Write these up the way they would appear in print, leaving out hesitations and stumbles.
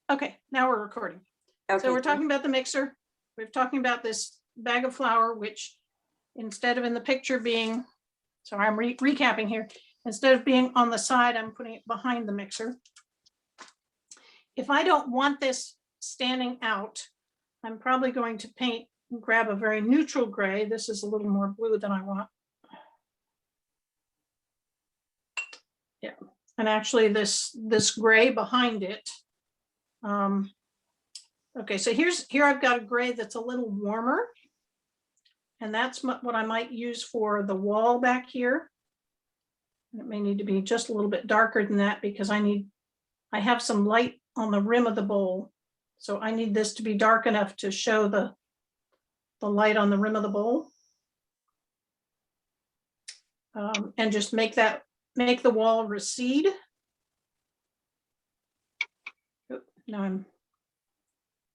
Okay, now we're recording. Okay. So we're talking about the mixer. We're talking about this bag of flour, which instead of in the picture being, so I'm recapping here, instead of being on the side, I'm putting it behind the mixer. If I don't want this standing out, I'm probably going to grab a very neutral gray. This is a little more blue than I want. Yeah, and actually this gray behind it. Okay, so here I've got a gray that's a little warmer, and that's what I might use for the wall back here. It may need to be just a little bit darker than that because I have some light on the rim of the bowl. So I need this to be dark enough to show the light on the rim of the bowl. And just make the wall recede. Now I'm,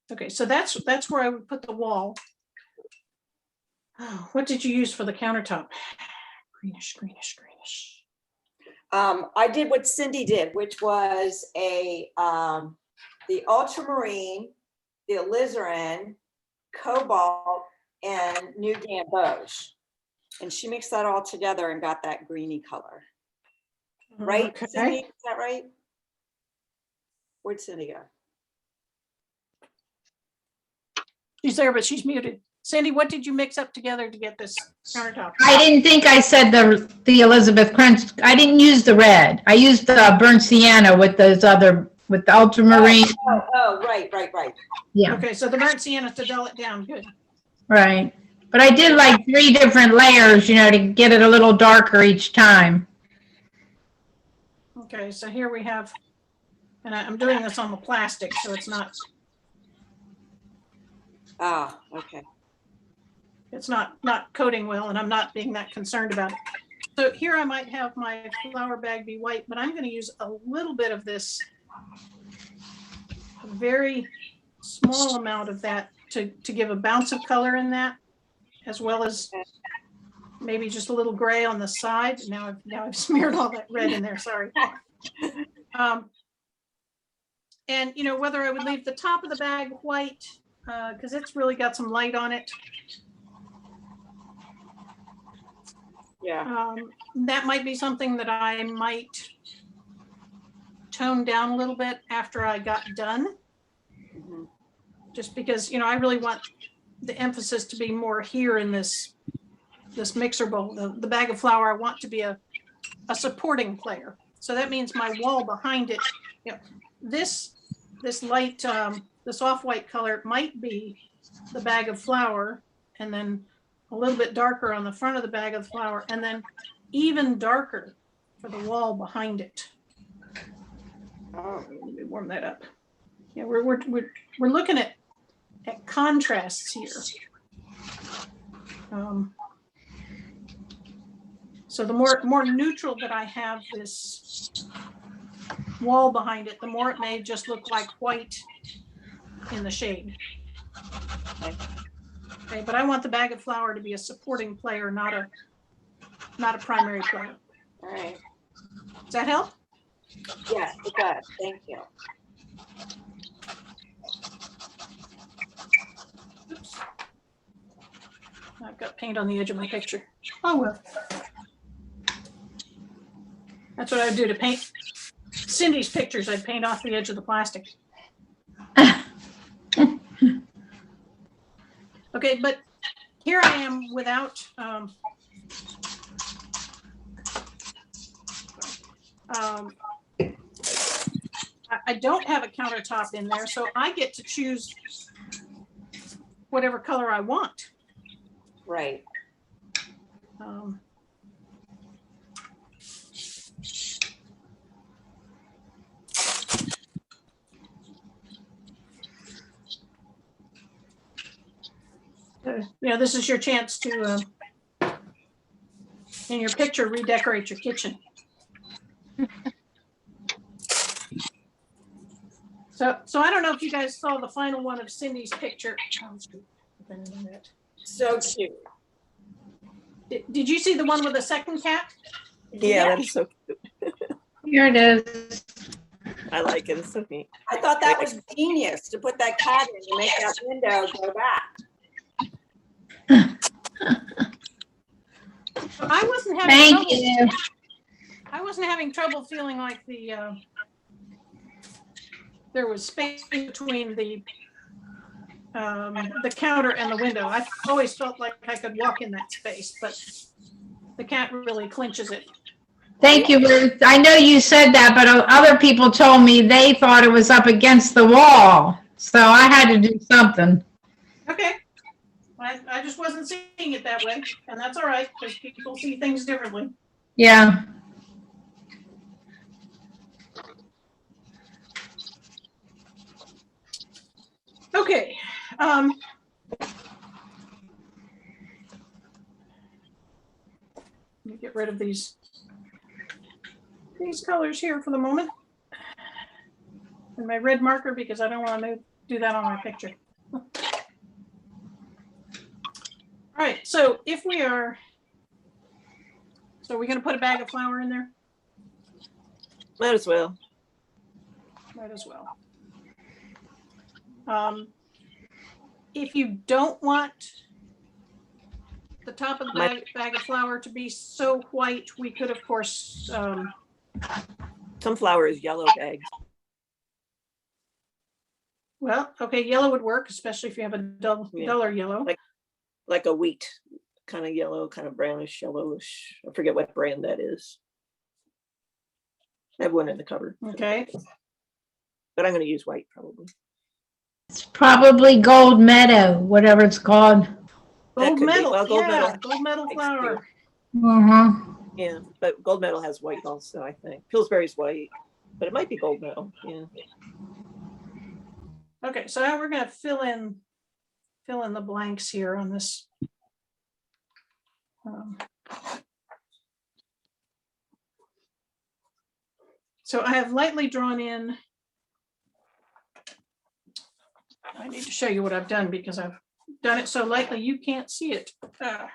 okay, so that's where I would put the wall. Oh, what did you use for the countertop? Greenish, greenish, greenish. I did what Cindy did, which was the ultramarine, the alizarin, cobalt, and new gamboge. And she mixed that all together and got that greeny color. Right, Okay. Cindy? Is that right? Where'd Cindy go? She's there, but she's muted. Sandy, what did you mix up together to get this countertop? I didn't think I said the Elizabeth Crunch. I didn't use the red. I used the burnt sienna with those with the ultramarine. Oh, right. Yeah, Okay, so the burnt sienna to dull it down. Good. right. But I did like 3 different layers, to get it a little darker each time. Okay, so here we have, and I'm doing this on the plastic, so it's not. Ah, okay. It's not coating well, and I'm not being that concerned about it. So here I might have my flour bag be white, but I'm going to use a little bit of this, a very small amount of that to give a bounce of color in that, as well as maybe just a little gray on the side. Now I've smeared all that red in there. Sorry. And whether I would leave the top of the bag white because it's really got some light on it. Yeah. That might be something that I might tone down a little bit after I got done. Mm-hmm. Just because, I really want the emphasis to be more here in this mixer bowl. The bag of flour I want to be a supporting player. So that means my wall behind it, this light, this off-white color might be the bag of flour, and then a little bit darker on the front of the bag of flour, and then even darker for the wall behind it. Oh. Let me warm that up. Yeah, we're looking at contrasts here. So the more neutral that I have this wall behind it, the more it may just look like white in the shade. Okay, but I want the bag of flour to be a supporting player, not a primary player. All right. Does that help? Yes, it does. Thank you. Oops. I've got paint on the edge of my picture. Oh well. That's what I would do to paint Cindy's pictures. I'd paint off the edge of the plastic. Okay, but here I am without I don't have a countertop in there, so I get to choose whatever color I want. Right. This is your chance to, in your picture, redecorate your kitchen. So I don't know if you guys saw the final one of Cindy's picture. So cute. Did you see the one with the second cat? Yeah, that's so cute. Here it is. I like it. It's so neat. I thought that was genius to put that cat in to make that window go back. I wasn't having Thank trouble. you. I wasn't having trouble feeling like there was space between the counter and the window. I always felt like I could walk in that space, but the cat really clinches it. Thank you, Ruth. I know you said that, but other people told me they thought it was up against the wall. So I had to do something. Okay. I just wasn't seeing it that way, and that's all right, because people see things differently. Yeah. Okay. Let me get rid of these colors here for the moment. And my red marker, because I don't want to do that on my picture. All right, so if we are, so we're going to put a bag of flour in there? Might as well. Might as well. If you don't want the top of the bag of flour to be so white, we could, of course, Sunflower is yellow bags. well, okay, yellow would work, especially if you have a duller yellow. Like a wheat kind of yellow, kind of brownish, yellowish. I forget what brand that is. I have one in the cupboard. Okay. But I'm going to use white probably. It's probably Gold Meadow, whatever it's called. Gold could be. medal, Well, Gold yeah, Medal gold medal makes flour. Uh-huh. Yeah, but gold medal has white also, I think. Pillsbury's white, but it might be gold medal. Yeah. Okay, so now we're going to fill in the blanks here on this. So I have lightly drawn in. I need to show you what I've done because I've done it so lightly you can't see it. I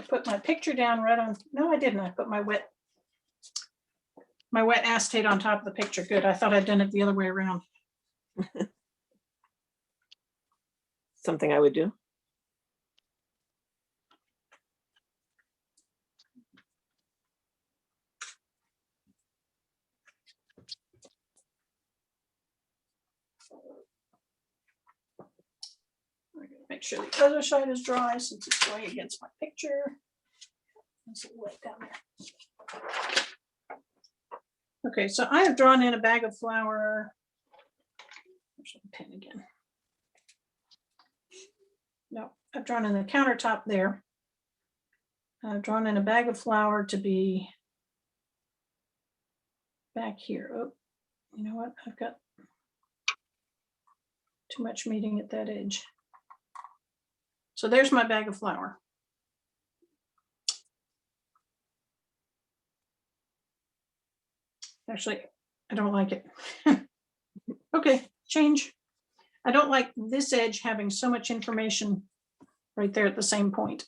put my picture down right on. No, I didn't. I put my wet acetate on top of the picture. Good. I thought I'd done it the other way around. Something I would do. Make sure the other side is dry since it's going against my picture. It's a little wet down there. Okay, so I have drawn in a bag of flour. There's a pen again. No, I've drawn in the countertop there. I've drawn in a bag of flour to be back here. Oh, you know what? I've got too much meeting at that edge. So there's my bag of flour. Actually, I don't like it. Okay, change. I don't like this edge having so much information right there at the same point.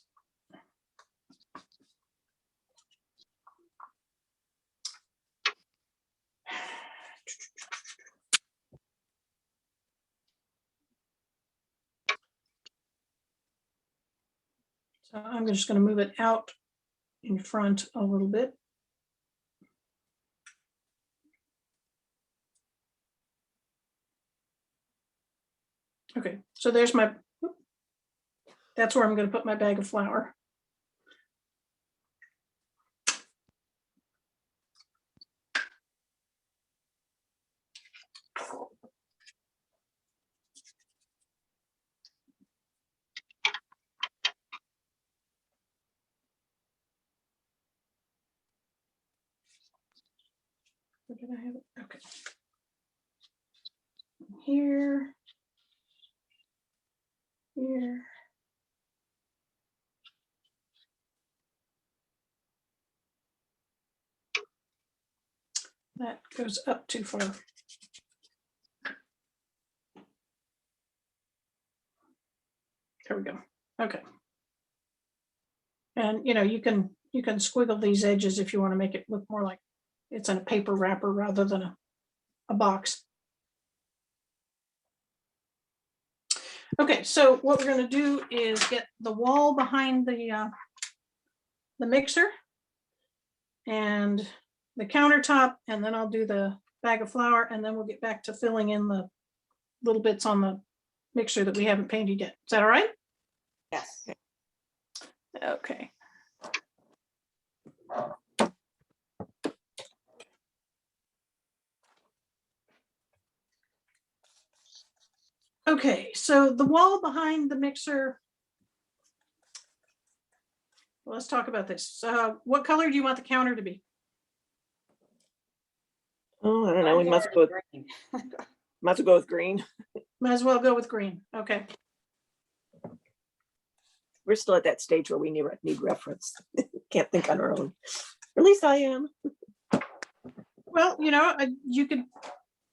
So I'm just going to move it out in front a little bit. Okay, so there's my, that's where I'm going to put my bag of flour. Where did I have it? Okay. Here. Here. That goes up too far. There we go. Okay. And you know, you can squiggle these edges if you want to make it look more like it's in a paper wrapper rather than a a box. Okay, so what we're gonna do is get the wall behind the mixer and the countertop, and then I'll do the bag of flour, and then we'll get back to filling in the little bits on the mixer that we haven't painted yet. Is that all right? Yes. Okay. Okay, so the wall behind the mixer. Let's talk about this. What color do you want the counter to be? Oh, I don't know. We Mine's must go, already green. must go with green. Might as well go with green. Okay. We're still at that stage where we need reference. Can't think on our own. At least I am. Well, you could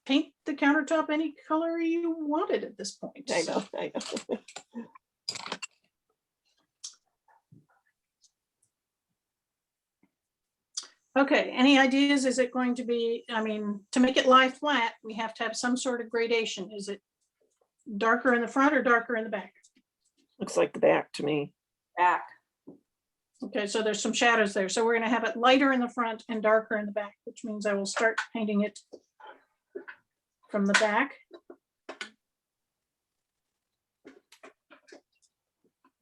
paint the countertop any color you wanted at this point. I know, I know. Okay, any ideas? Is it going to be, to make it lie flat, we have to have some sort of gradation. Is it darker in the front or darker in the back? Looks like the back to me. Back. Okay, so there's some shadows there. So we're gonna have it lighter in the front and darker in the back, which means I will start painting it from the back.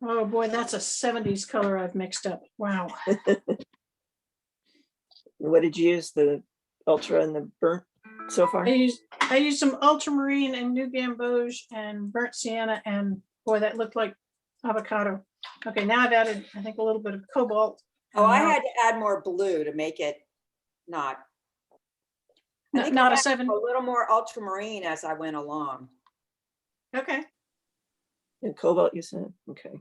Oh boy, that's a 70s color I've mixed up. Wow. What did you use? The ultra and the burnt so far? I used some ultramarine and new gamboge and burnt sienna, and boy, that looked like avocado. Okay, now I've added, I think, a little bit of cobalt. Oh, I and had to add more blue to make it not. I think not I a added 7. A little more ultramarine as I went along. Okay. And cobalt, you said? Okay.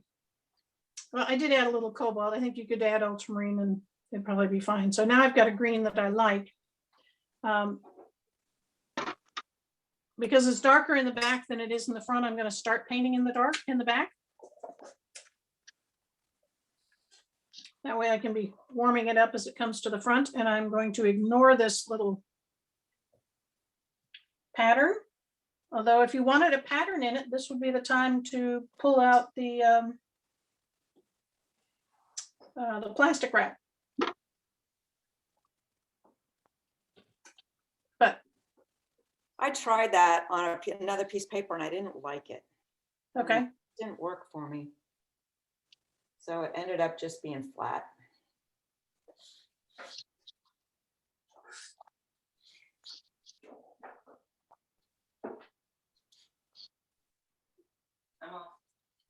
Well, I did add a little cobalt. I think you could add ultramarine and it'd probably be fine. So now I've got a green that I like. Because it's darker in the back than it is in the front, I'm going to start painting in the dark in the back. That way I can be warming it up as it comes to the front, and I'm going to ignore this little pattern. Although if you wanted a pattern in it, this would be the time to pull out the plastic wrap. But I tried that on another piece of paper and I didn't like it. okay, It didn't work for me. So it ended up just being flat.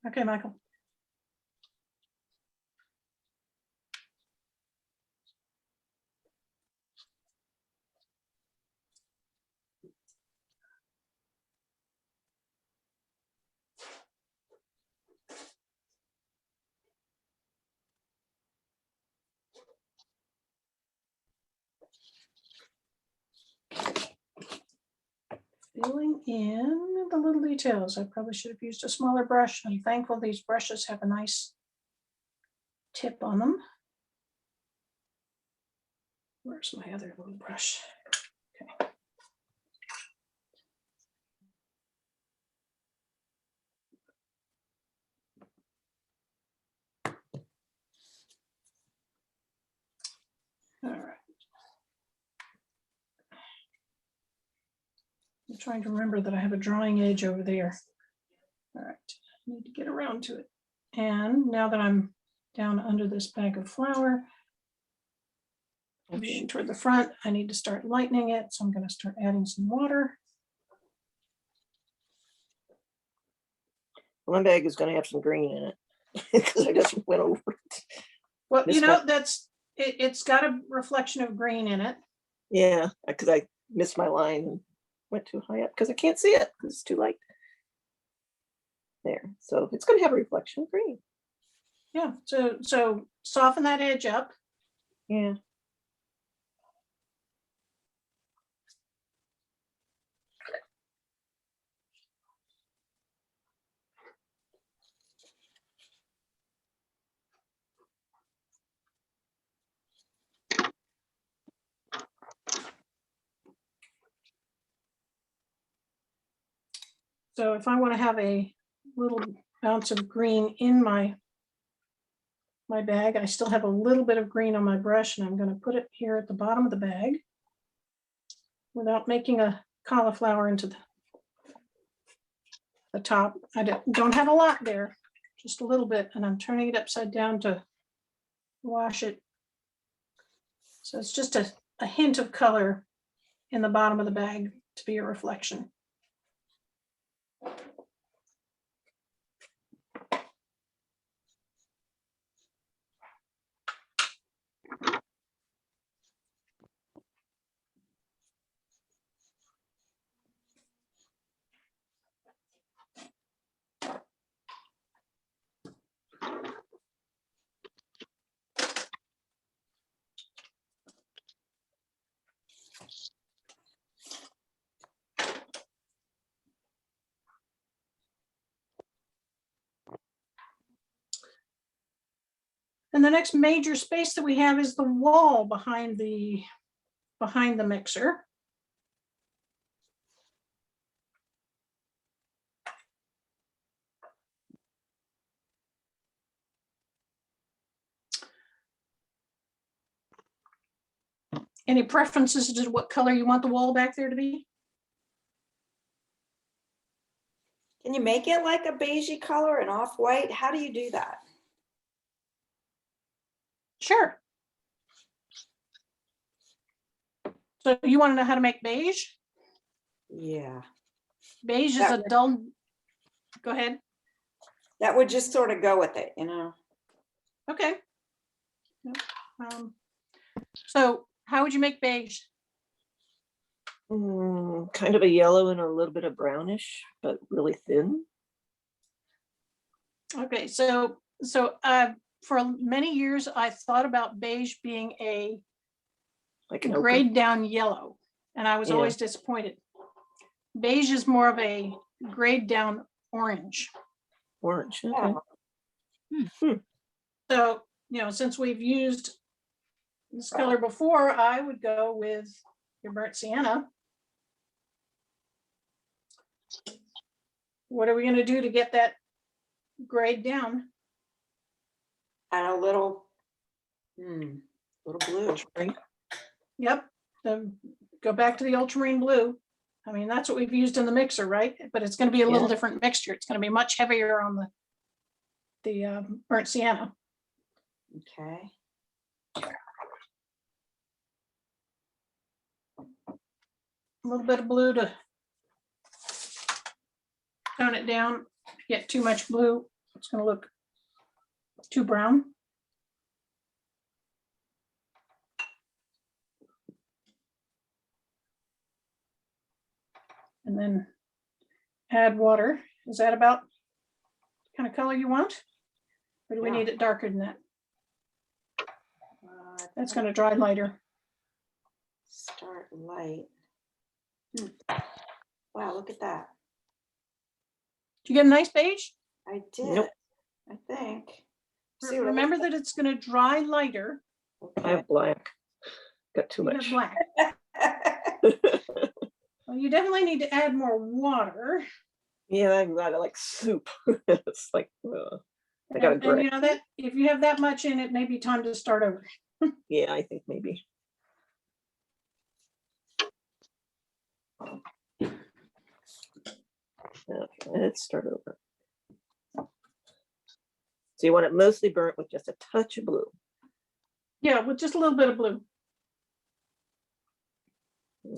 okay, Michael. Filling in the little details. I probably should have used a smaller brush. I'm thankful these brushes have a nice tip on them. Where's my other little brush? Okay. All right. I'm trying to remember that I have a drawing edge over there. All right, I need to get around to it. And now that I'm down under this bag of flour, moving toward the front, I need to start lightening it. So I'm going to start adding some water. One bag is going to have some green in it because I just went over it. Well, This one- that's it's got a reflection of green in it. Yeah, because I missed my line and went too high up because I can't see it because it's too light. There, so it's going to have a reflection of green. Yeah, so soften that edge up. Yeah. So if I want to have a little ounce of green in my bag, I still have a little bit of green on my brush, and I'm going to put it here at the bottom of the bag without making a cauliflower into the top. I don't have a lot there, just a little bit, and I'm turning it upside down to wash it. So it's just a hint of color in the bottom of the bag to be a reflection. And the next major space that we have is the wall behind the mixer. Any preferences to what color you want the wall back there to be? Can you make it like a beigey color and off-white? How do you do that? Sure. So you want to know how to make beige? Yeah, Beige is That a dull, go ahead. that would just sort of go with it, you know? Okay. Yep. So how would you make beige? Kind of a yellow and a little bit of brownish, but really thin. Okay, so for many years, I thought about beige being a Like an ochre. grayed down yellow, and I was Yeah. always disappointed. Beige is more of a grayed down orange. Orange. Okay. Yeah. So, since we've used this color before, I would go with your burnt sienna. What are we going to do to get that grayed down? And a little blue. Yep. Go back to the ultramarine blue. I mean, that's what we've used in the mixer, right? But it's going to be a little Yeah. different mixture. It's going to be much heavier on the burnt sienna. Okay. A little bit of blue to tone it down. If you get too much blue, it's going to look too brown. And then add water. Is that about the kind of color you want? Or do we Yeah. need it darker than that? That's going to dry lighter. Start light. Wow, look at that. Do you get a nice beige? I did. Nope. I think. See what it Remember looks that it's going to dry lighter. like? I have black. Got too You have much. black. Well, you definitely need to add more water. Yeah, I've got it like soup. It's like, I got a And gray. you know that if you have that much in it, may be time to start over. Yeah, I think maybe. Okay, let's start over. So you want it mostly burnt with just a touch of blue. Yeah, with just a little bit of blue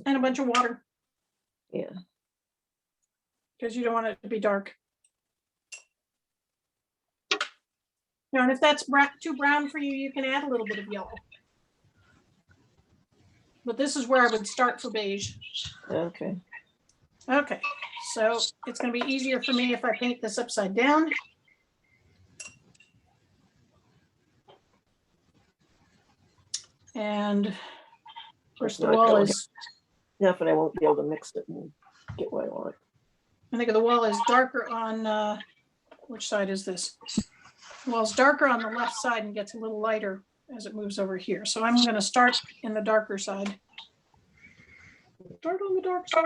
and a bunch of water, Yeah. because you don't want it to be dark. And if that's too brown for you, you can add a little bit of yellow. But this is where I would start for beige. Okay. Okay, so it's going to be easier for me if I paint this upside down. And of course the Not wall going. is, Enough, and I won't be able to mix it and get what I want. I think the wall is darker on, which side is this? The wall's darker on the left side and gets a little lighter as it moves over here. So I'm going to start in the darker side. Start on the dark side.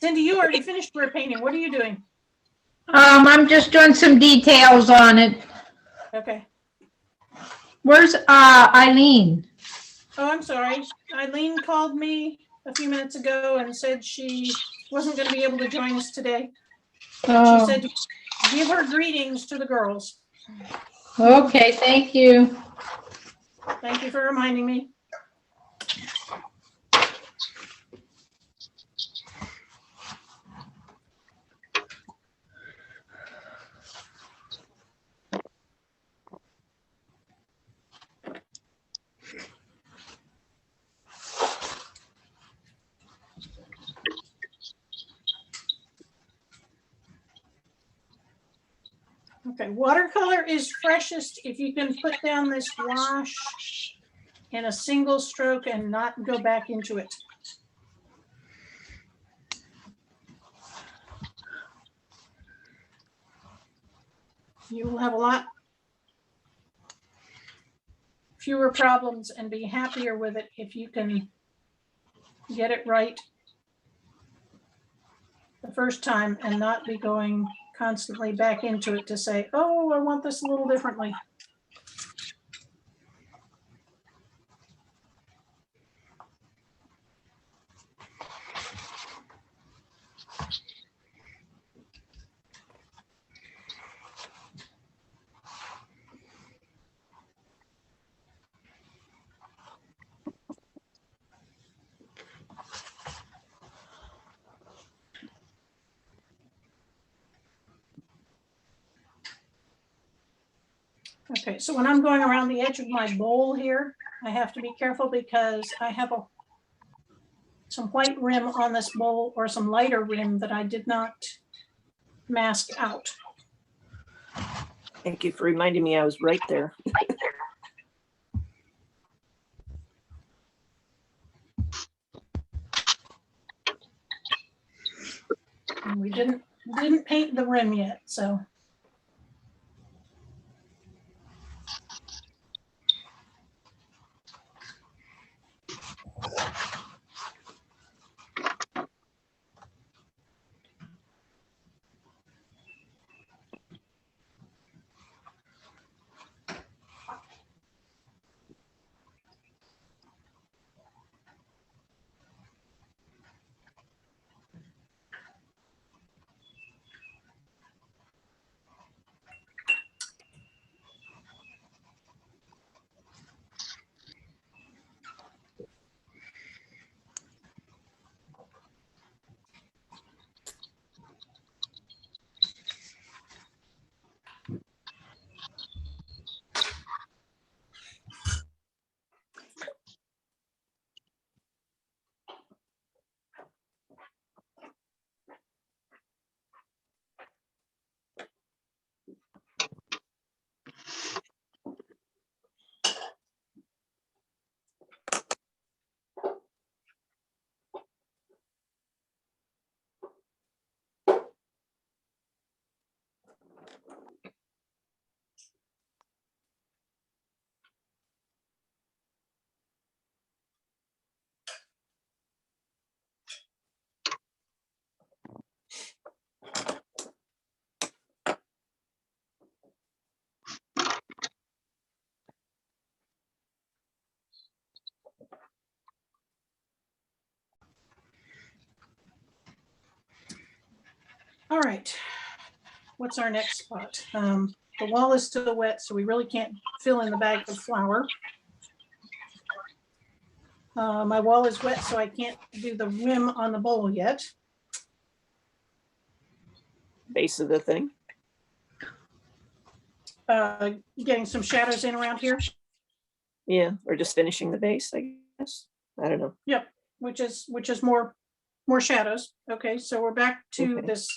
Cindy, you already finished your painting. What are you doing? I'm just doing some details on it. Okay. Where's Eileen? Oh, I'm sorry. Eileen called me a few minutes ago and said she wasn't going to be able to join us today. She Oh, said, give her greetings to the girls. okay, thank you. Thank you for reminding me. Okay, watercolor is freshest if you can put down this wash in a single stroke and not go back into it. You will have a lot fewer problems and be happier with it if you can get it right the first time and not be going constantly back into it to say, oh, I want this a little differently. Okay, so when I'm going around the edge of my bowl here, I have to be careful because I have some white rim on this bowl or some lighter rim that I did not mask out. Thank you for reminding me I was right there. And we didn't paint the rim yet, so. All right, what's our next spot? The wall is still wet, so we really can't fill in the bag of flour. My wall is wet, so I can't do the rim on the bowl yet. Base of the thing. Getting some shadows in around here. Yeah, or just finishing the base, I guess. I don't know. Yep, which is more shadows. Okay, so we're back to Okay. this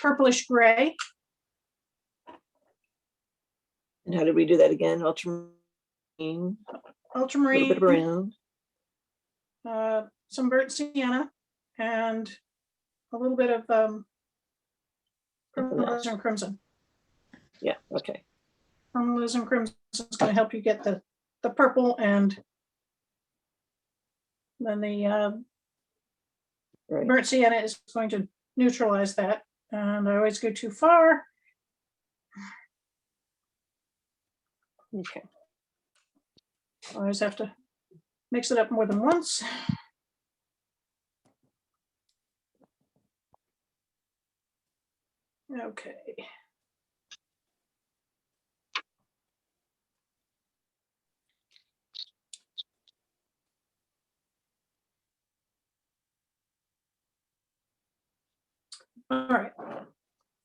purplish gray. And how did we do that again? Ultramarine, a little Ultramarine, bit of brown. some burnt sienna, and a little bit of alizarin crimson. Yeah, okay. Alizarin crimson is going to help you get the purple and then the Right. burnt sienna is going to neutralize that. And I always go too far. Okay. I always have to mix it up more than once. Okay. All right.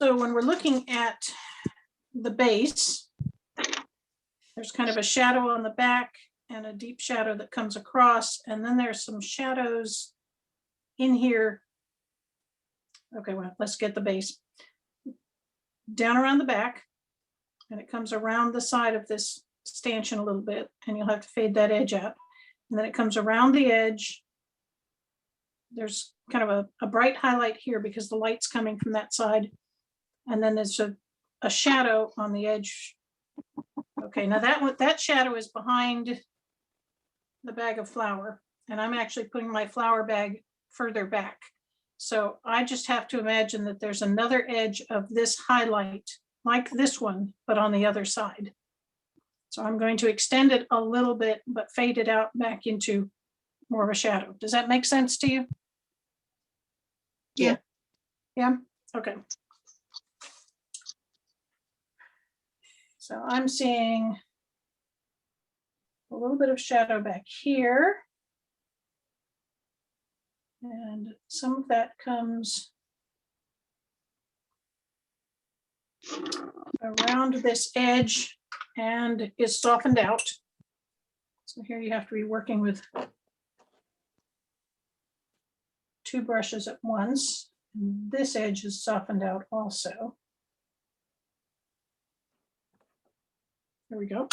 So when we're looking at the base, there's kind of a shadow on the back and a deep shadow that comes across. And then there's some shadows in here. Okay, well, let's get the base. Down around the back, and it comes around the side of this stanchion a little bit, and you'll have to fade that edge out. And then it comes around the edge. There's kind of a bright highlight here because the light's coming from that side. And then there's a shadow on the edge. Okay, now that shadow is behind the bag of flour, and I'm actually putting my flour bag further back. So I just have to imagine that there's another edge of this highlight like this one, but on the other side. So I'm going to extend it a little bit, but fade it out back into more of a shadow. Does that make sense to you? Yeah. Yeah, okay. So I'm seeing a little bit of shadow back here. And some of that comes around this edge and is softened out. So here you have to be working with 2 brushes at once. And this edge is softened out also. There we go.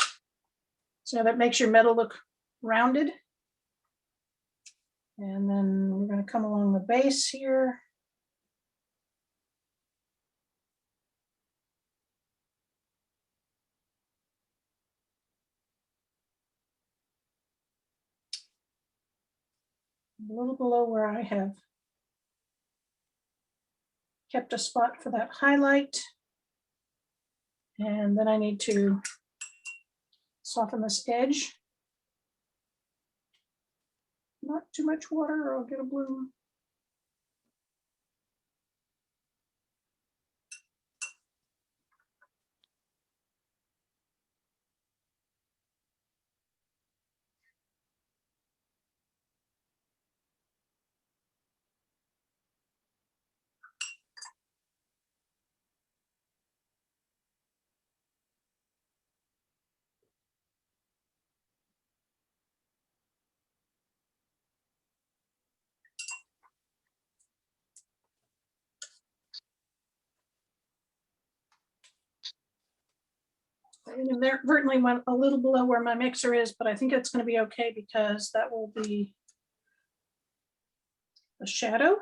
So that makes your metal look rounded. And then we're going to come along the base here. A little below where I have kept a spot for that highlight. And then I need to soften this edge. Not too much water or I'll get a bloom. I inadvertently went a little below where my mixer is, but I think it's going to be okay because that will be a shadow.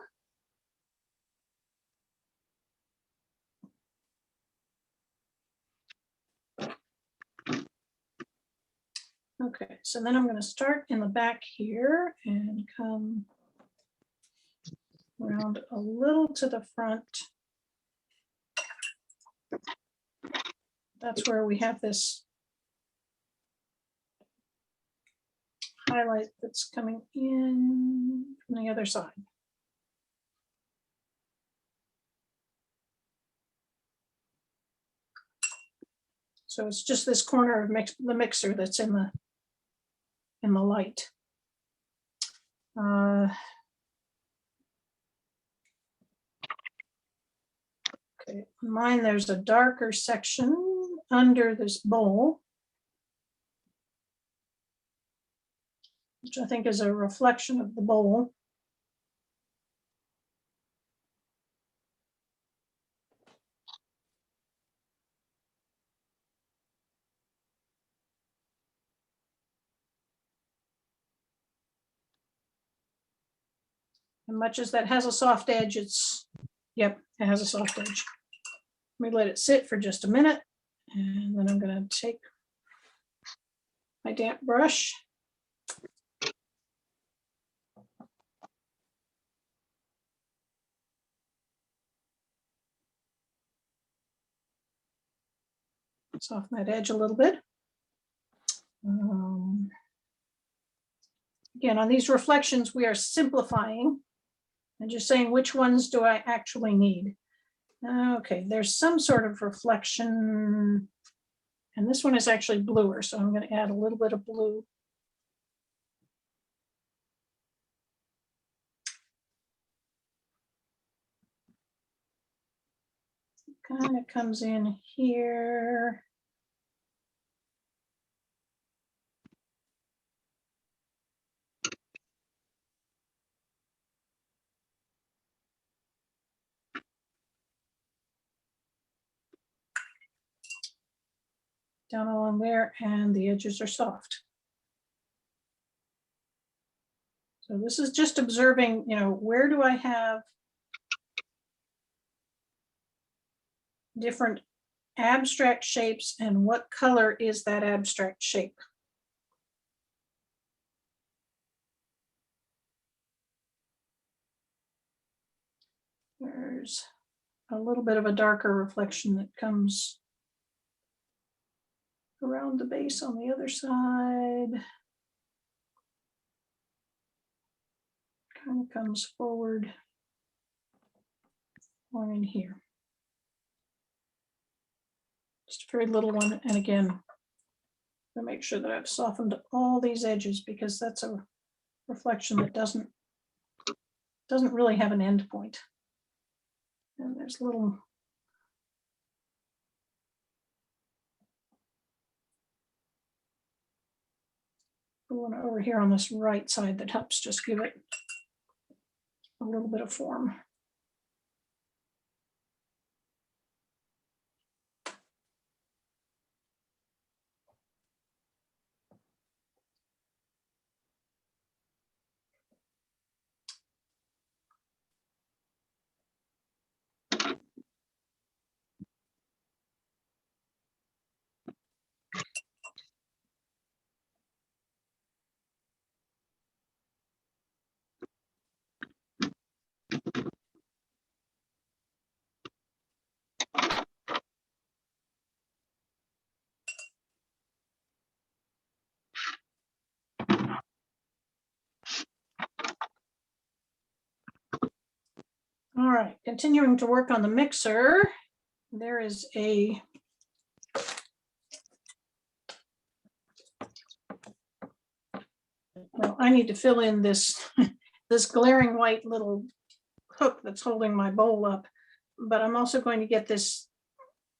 Okay, so then I'm going to start in the back here and come around a little to the front. That's where we have this highlight that's coming in from the other side. So it's just this corner of the mixer that's in the light. Okay, on mine there's a darker section under this bowl, which I think is a reflection of the bowl. And much as that has a soft edge, yep, it has a soft edge. Let me let it sit for just a minute. And then I'm going to take my damp brush. Soften that edge a little bit. Again, on these reflections, we are simplifying and just saying which ones do I actually need. Okay, there's some sort of reflection, and this one is actually bluer, so I'm going to add a little bit of blue. Kind of comes in here. Down along there, and the edges are soft. So this is just observing, where do I have different abstract shapes and what color is that abstract shape? There's a little bit of a darker reflection that comes around the base on the other side. Kind of comes forward or in here. Just a very little one. And again, to make sure that I've softened all these edges, because that's a reflection that doesn't really have an end point. And there's little one over here on this right side that helps just give it a little bit of form. All right, continuing to work on the mixer. There is a I need to fill in this this glaring white little hook that's holding my bowl up, but I'm also going to get this.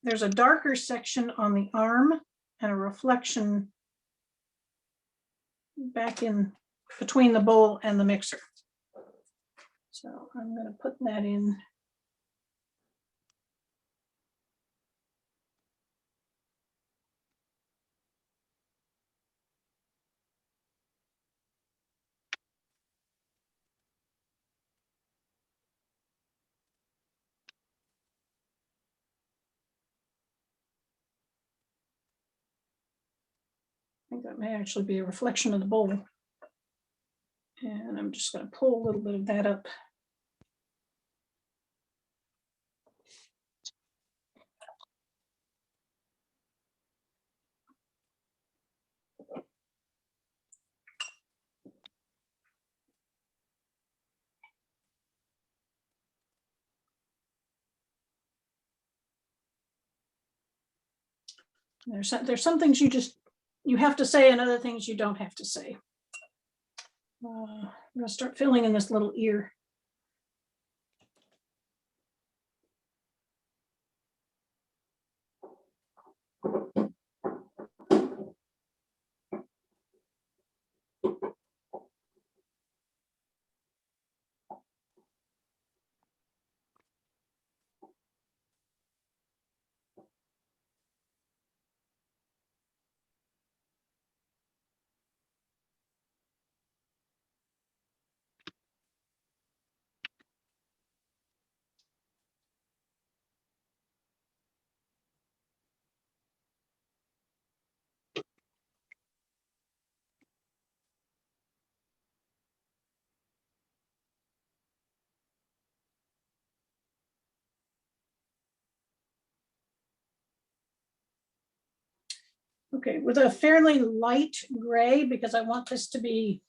There's a darker section on the arm and a reflection back in between the bowl and the mixer. So I'm going to put that in. I think that may actually be a reflection of the bowl. And I'm just going to pull a little bit of that up. There's some things you have to say and other things you don't have to say. I'm going to start filling in this little ear. Okay, with a fairly light gray, because I want this to be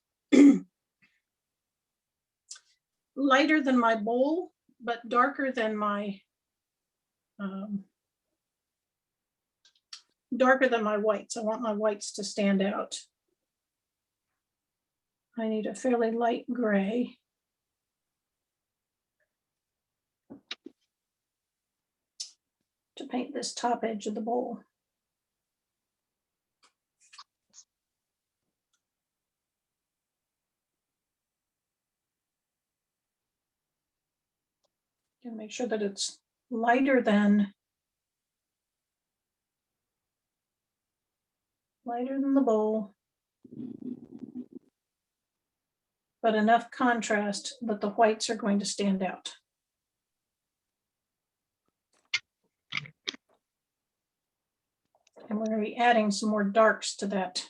lighter than my bowl, but darker than my whites. I want my whites to stand out. I need a fairly light gray. To paint this top edge of the bowl. And make sure that it's lighter than the bowl, but enough contrast that the whites are going to stand out. And we're going to be adding some more darks to that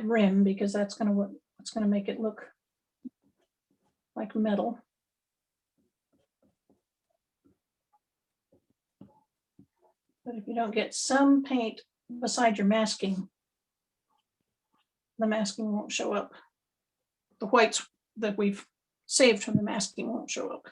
rim, because that's going to make it look like metal. But if you don't get some paint beside your masking, the masking won't show up. The whites that we've saved from the masking won't show up.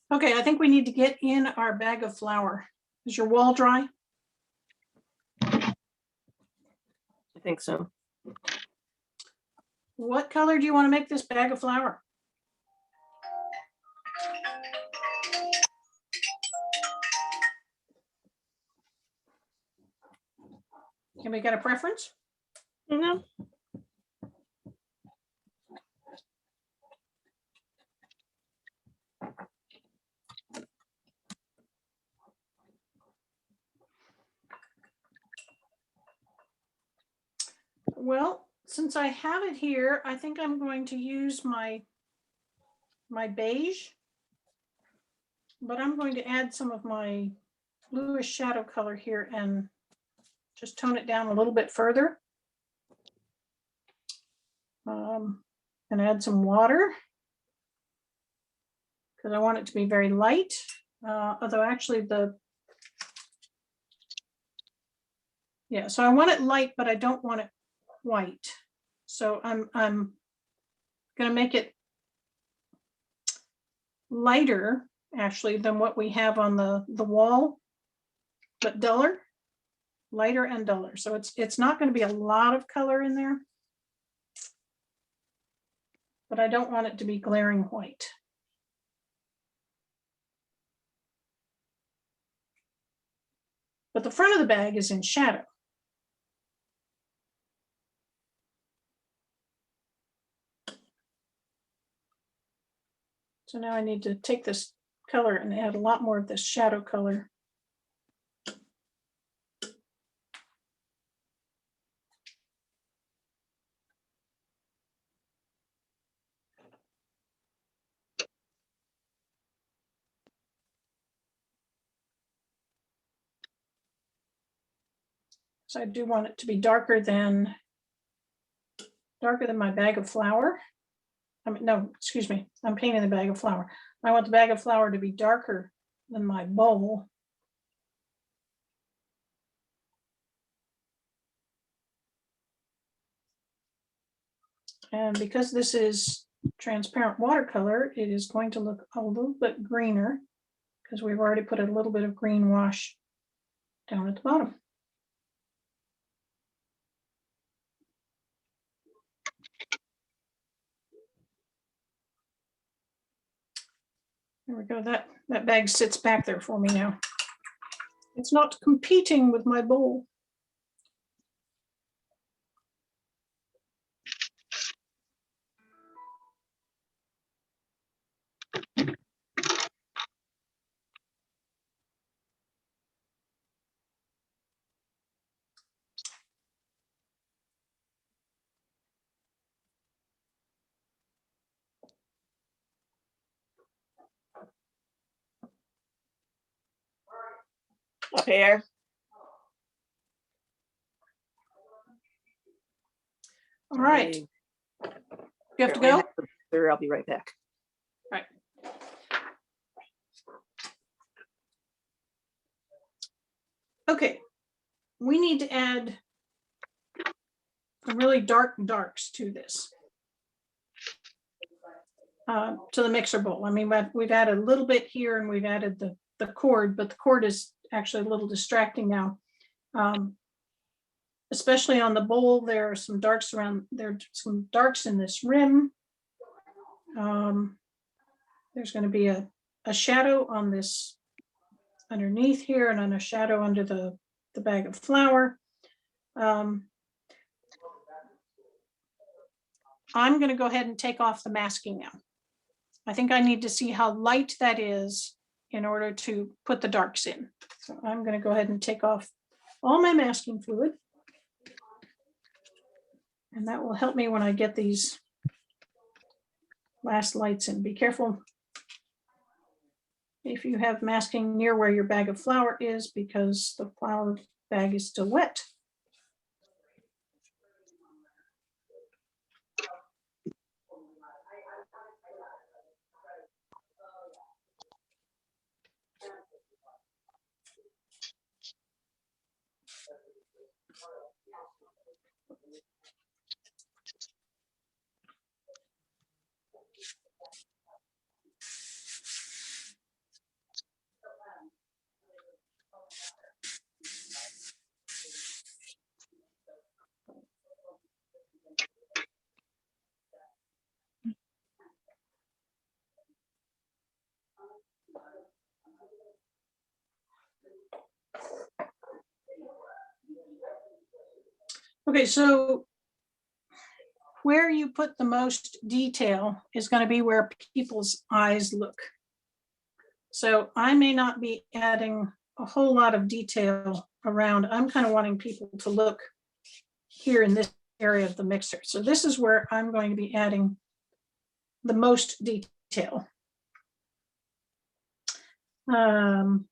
Okay, I think we need to get in our bag of flour. Is your wall dry? I think so. What color do you want to make this bag of flour? Anybody got a preference? No. Well, since I have it here, I think I'm going to use my beige, but I'm going to add some of my bluish shadow color here and just tone it down a little bit further. And add some water, because I want it to be very light. Although actually so I want it light, but I don't want it white. So I'm going to make it lighter actually than what we have on the wall, but duller, lighter and duller. So it's not going to be a lot of color in there, but I don't want it to be glaring white. But the front of the bag is in shadow. So now I need to take this color and add a lot more of this shadow color. So I do want it to be darker than my bag of flour. I mean, no, excuse me, I'm painting the bag of flour. I want the bag of flour to be darker than my bowl. And because this is transparent watercolor, it is going to look a little bit greener, because we've already put a little bit of green wash down at the bottom. There we go. That bag sits back there for me now. It's not competing with my bowl. Up here. All right. Sorry. You have to Apparently I go? to- Sure, I'll be right back. Right. Okay. We need to add some really dark darks to this. To the mixer bowl. I mean, we've added a little bit here and we've added the cord, but the cord is actually a little distracting now. Especially on the bowl, there are some darks around, there's some darks in this rim. There's going to be a shadow on this underneath here and then a shadow under the bag of flour. I'm going to go ahead and take off the masking now. I think I need to see how light that is in order to put the darks in. So I'm going to go ahead and take off all my masking fluid. And that will help me when I get these last lights in. Be careful if you have masking near where your bag of flour is because the flour bag is still wet. Okay, so where you put the most detail is going to be where people's eyes look. So I may not be adding a whole lot of detail around. I'm kind of wanting people to look here in this area of the mixer. So this is where I'm going to be adding the most detail. I'm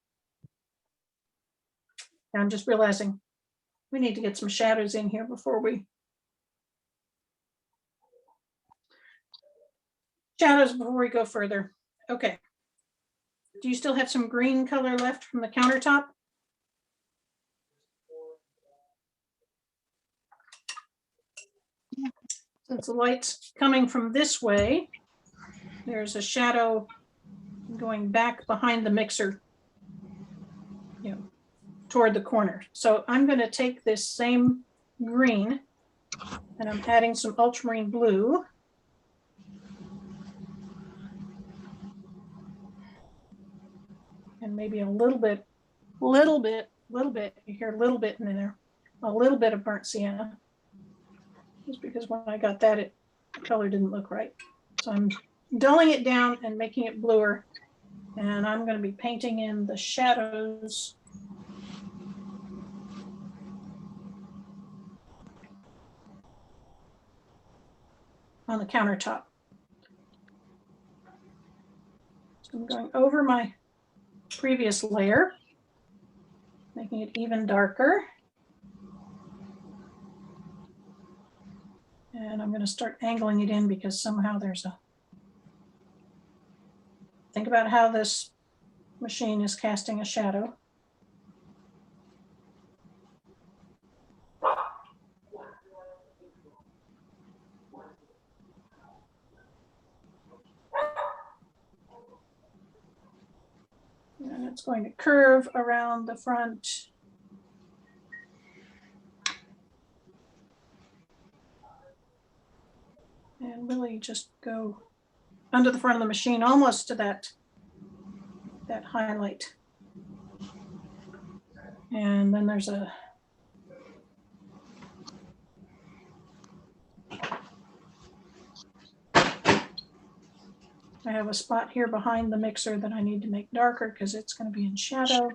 just realizing we need to get some shadows in here before we go further. Okay. Do you still have some green color left from the countertop? Since the light's coming from this way, there's a shadow going back behind the mixer, toward the corner. So I'm going to take this same green and I'm adding some ultramarine blue. And maybe a little bit, you hear a little bit in there, a little bit of burnt sienna. Just because when I got that, the color didn't look right. So I'm dulling it down and making it bluer. And I'm going to be painting in the shadows. On the countertop. So I'm going over my previous layer, making it even darker. And I'm going to start angling it in because somehow think about how this machine is casting a shadow. And it's going to curve around the front. And really just go under the front of the machine, almost to that highlight. And then there's I have a spot here behind the mixer that I need to make darker because it's going to be in shadow.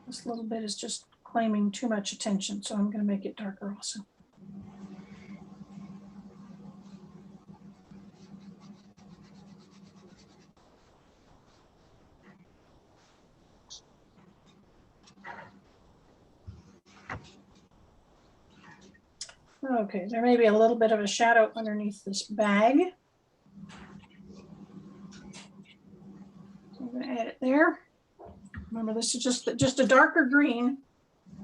This little bit is just claiming too much attention, so I'm going to make it darker also. Okay, there may be a little bit of a shadow underneath this bag. So I'm gonna add it there. Remember, this is just a darker green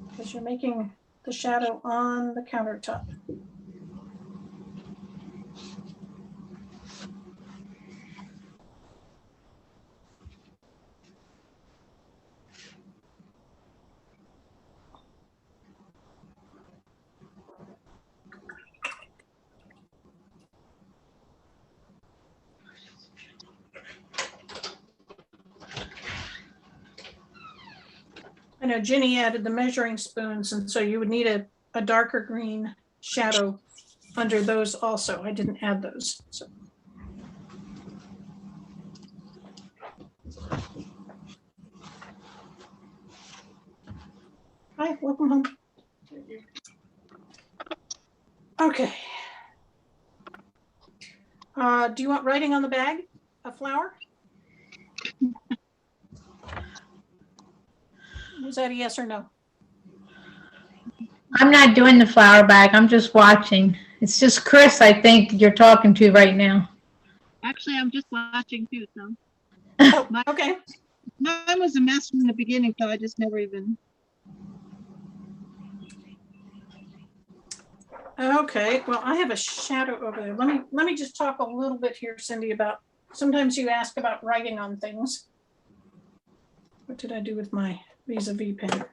because you're making the shadow on the countertop. I know Ginny added the measuring spoons, and so you would need a darker green shadow under those also. I didn't add those. So. Hi, welcome home. Okay. Do you want writing on the bag? A flower? Is that a yes or no? I'm not doing the flower bag. I'm just watching. It's just Chris, I think, you're talking to right now. Actually, I'm just watching too, so. Oh, okay. Mine was a mess from the beginning, so I just never even. Okay, well, I have a shadow over there. Let me just talk a little bit here, Cindy, about, sometimes you ask about writing on things. What did I do with my vis-a-vis pen?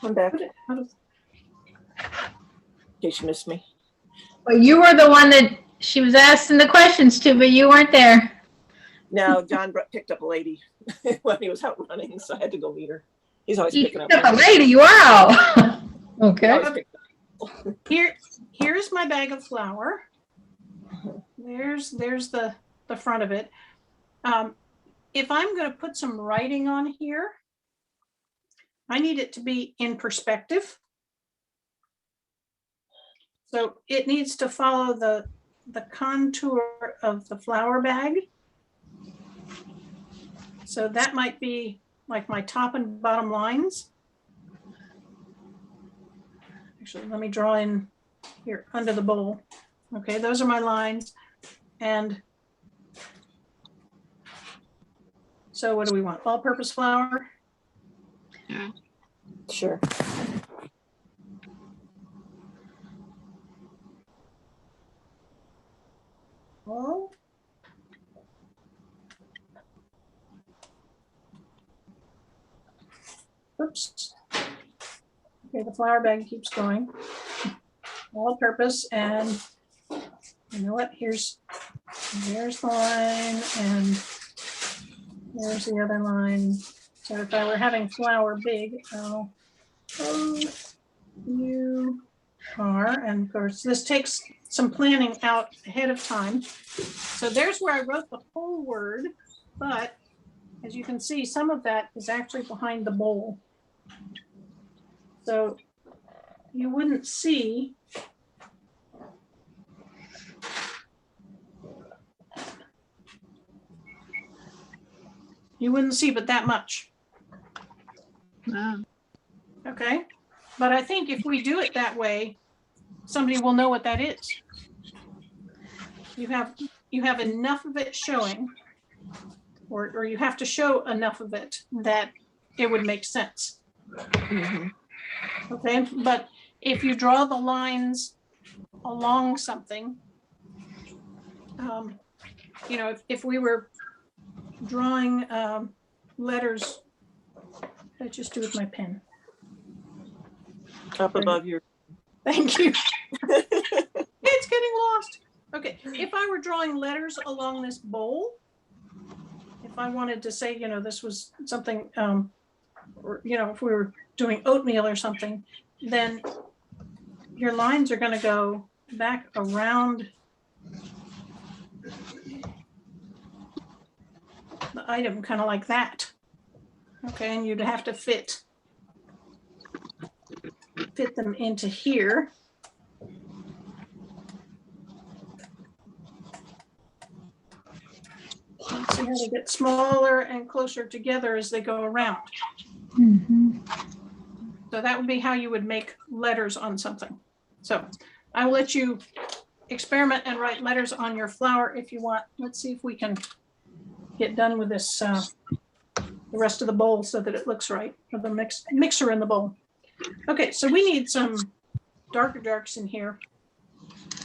I'm back. How does- In case you missed me. Well, you were the one that she was asking the questions to, but you weren't there. No, John picked up a lady when he was out running, so I had to go meet her. He's always You picking up. picked up a lady. Wow. He Okay. always picked up. Here's my bag of flour. There's the front of it. If I'm going to put some writing on here, I need it to be in perspective. So it needs to follow the contour of the flour bag. So that might be like my top and bottom lines. Actually, let me draw in here under the bowl. Okay, those are my lines. And so what do we want? All-purpose flour? Yeah. Sure. Oh. Oops. Okay, the flour bag keeps going. All purpose, and you know what? There's the line, and there's the other line. So if I were having flour big, oh, you are, and of course this takes some planning out ahead of time. So there's where I wrote the whole word, but as you can see, some of that is actually behind the bowl. So you wouldn't see but that much. Wow. Okay. But I think if we do it that way, somebody will know what that is. You have enough of it showing, or you have to show enough of it that it would make sense. Mhm. Okay, but if you draw the lines along something, you know, if we were drawing letters, let's just do with my pen. Up above your. Thank you. It's getting lost. Okay, if I were drawing letters along this bowl, if I wanted to say, you know, this was something, or, you know, if we were doing oatmeal or something, then your lines are going to go back around the item, kind of like that. Okay, and you'd have to fit them into here. Let's see how they get smaller and closer together as they go around. Mhm. So that would be how you would make letters on something. So I will let you experiment and write letters on your flower if you want. Let's see if we can get done with this, the rest of the bowl so that it looks right, or the mixer in the bowl. Okay, so we need some darker darks in here.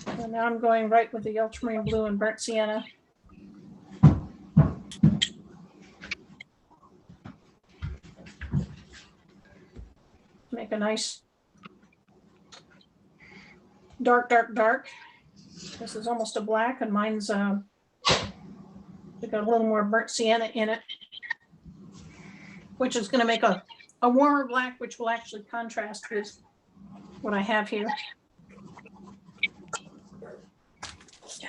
And now I'm going right with the ultramarine blue and burnt sienna. Make a nice dark, dark, dark. This is almost a black, and mine's got a little more burnt sienna in it, which is going to make a warmer black, which will actually contrast with what I have here.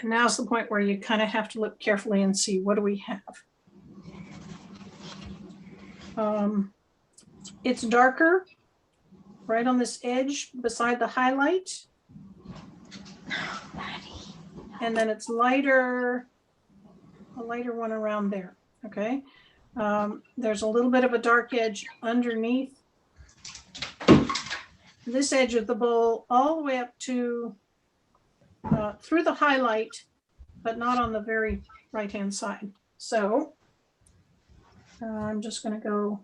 And now's the point where you kind of have to look carefully and see, what do we have? It's darker right on this edge beside the highlight. And then it's lighter, a lighter one around there, okay? There's a little bit of a dark edge underneath this edge of the bowl, all the way up to through the highlight, but not on the very right-hand side. So I'm just going to go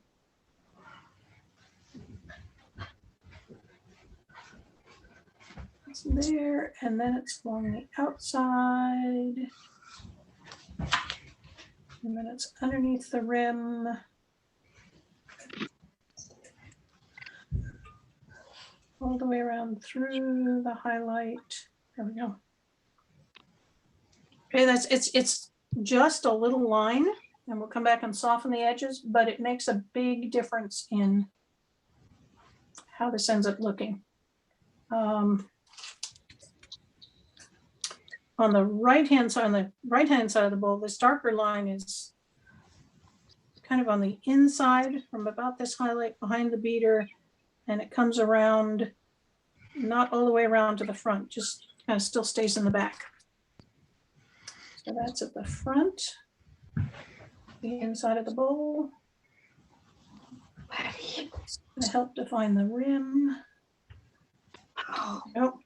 there, and then it's along the outside, and then it's underneath the rim. All the way around through the highlight. There we go. Okay, it's just a little line, and we'll come back and soften the edges, but it makes a big difference in how this ends up looking. On the right-hand side, of the bowl, this darker line is kind of on the inside from about this highlight behind the beater, and it comes around, not all the way around to the front, just kind of still stays in the back. So that's at the front, the inside of the bowl. It's going to help define the rim. Nope.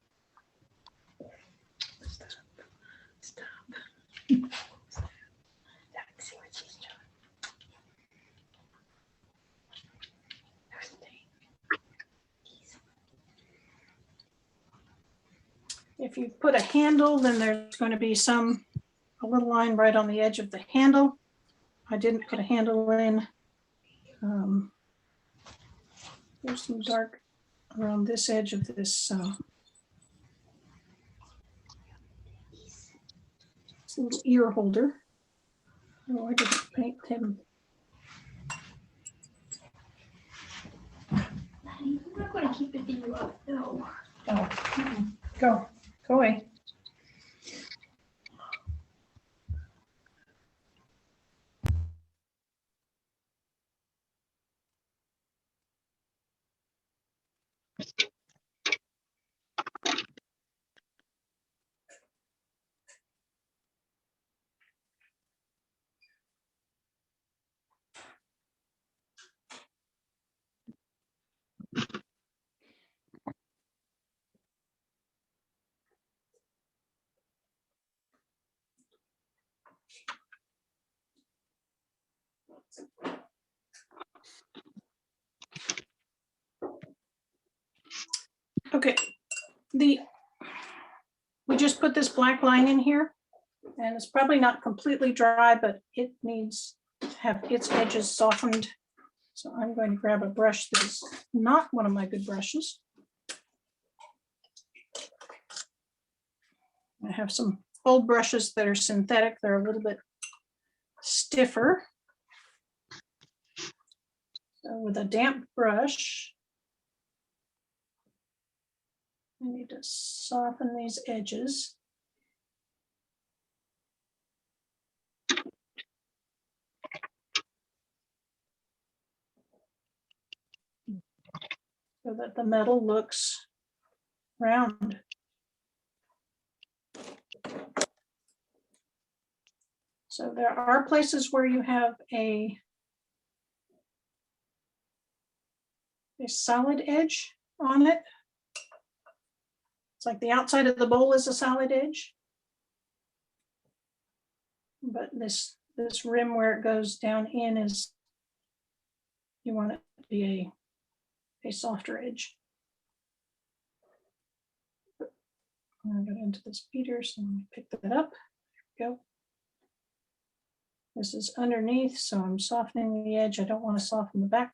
If you put a handle, then there's going to be a little line right on the edge of the handle. I didn't put a handle in. There's some dark around this edge of this little ear holder. Oh, I didn't paint him. I'm not going to keep it in you up. No. Oh, go away. Okay, we just put this black line in here, and it's probably not completely dry, but it needs to have its edges softened. So I'm going to grab a brush that is not one of my good brushes. I have some old brushes that are synthetic. They're a little bit stiffer. So with a damp brush, I need to soften these edges. So that the metal looks round. So there are places where you have a solid edge on it. It's like the outside of the bowl is a solid edge. But this rim where it goes down in is, you want it to be a softer edge. I'm gonna get into this beater, so let me pick that up. There we go. This is underneath, so I'm softening the edge. I don't want to soften the back.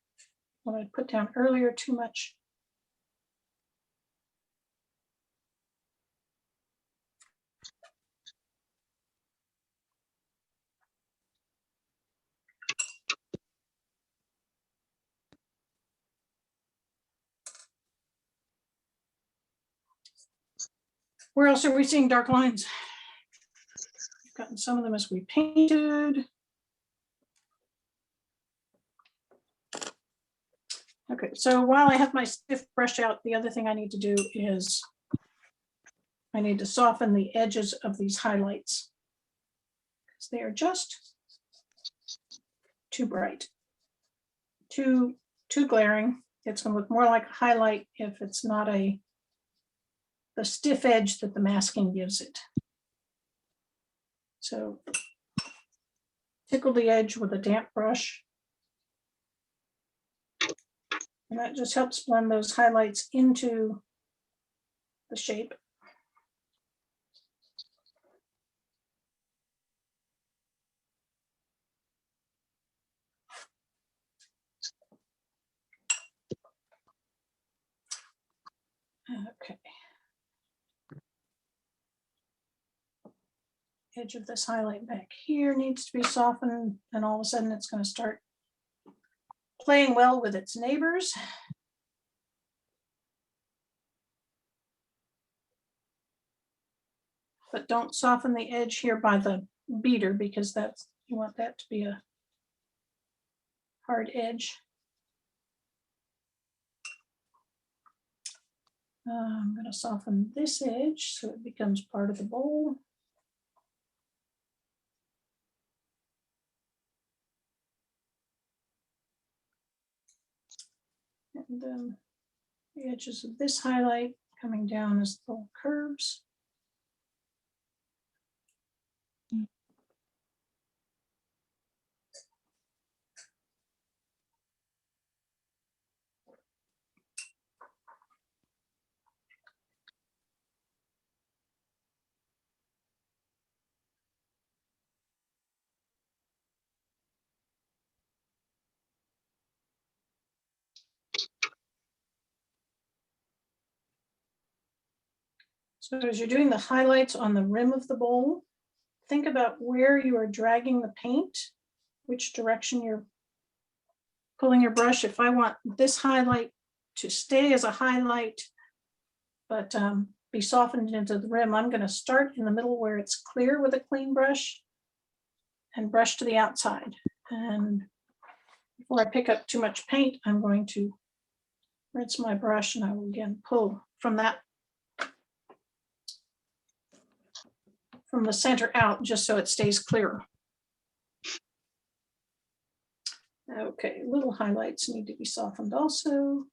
What I put down earlier too much. Where else are we seeing dark lines? We've gotten some of them as we painted. Okay, so while I have my stiff brush out, the other thing I need to do is I need to soften the edges of these highlights because they are just too bright, too glaring. It's going to look more like a highlight if it's not the stiff edge that the masking gives it. So tickle the edge with a damp brush. And that just helps blend those highlights into the shape. Okay. Edge of this highlight back here needs to be softened, and all of a sudden it's going to start playing well with its neighbors. But don't soften the edge here by the beater because you want that to be a hard edge. I'm going to soften this edge so it becomes part of the bowl. And then the edges of this highlight coming down as little curves. So as you're doing the highlights on the rim of the bowl, think about where you are dragging the paint, which direction you're pulling your brush. If I want this highlight to stay as a highlight, but be softened into the rim, I'm going to start in the middle where it's clear with a clean brush and brush to the outside. And before I pick up too much paint, I'm going to rinse my brush and I will again pull from the center out just so it stays clear. Okay, little highlights need to be softened also.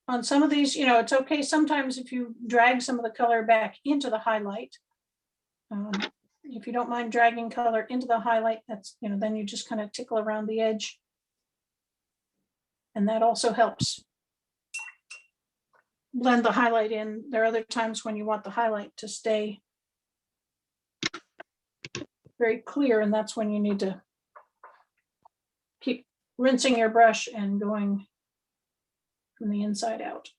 On some of these, it's okay sometimes if you drag some of the color back into the highlight. If you don't mind dragging color into the highlight, that's, then you just kind of tickle around the edge. And that also helps blend the highlight in. There are other times when you want the highlight to stay very clear, and that's when you need to keep rinsing your brush and going from the inside out.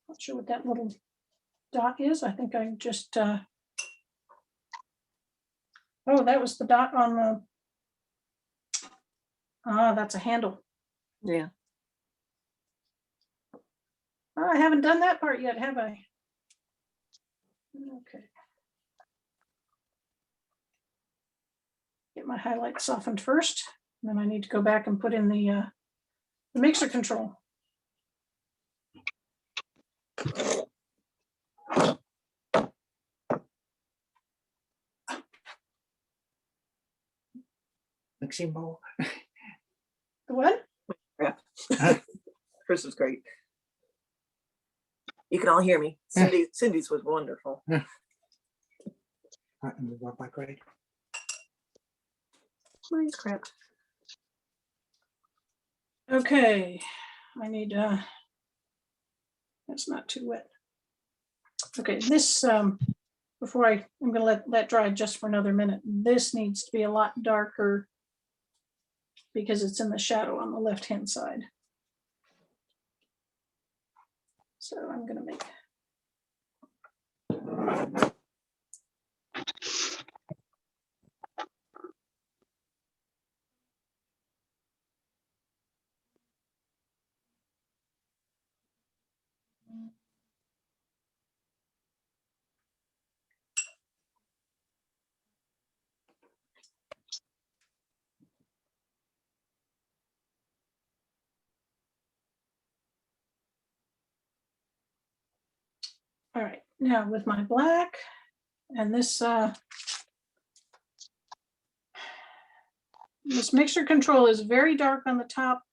Not sure what that little dot is. I think I just, oh, that was the dot on the, that's a handle. Yeah. Oh, I haven't done that part yet, have I? Okay. Get my highlight softened first, and then I need to go back and put in the mixer control. Mixing bowl. The what? Chris was great. You can all hear me. Cindy's was wonderful. Move up like right. Mine's crap. Okay, I need, that's not too wet. Okay, this, before I'm gonna let that dry just for another minute. This needs to be a lot darker because it's in the shadow on the left-hand side. So I'm gonna make. All right, now with my black and this mixer control is very dark on the top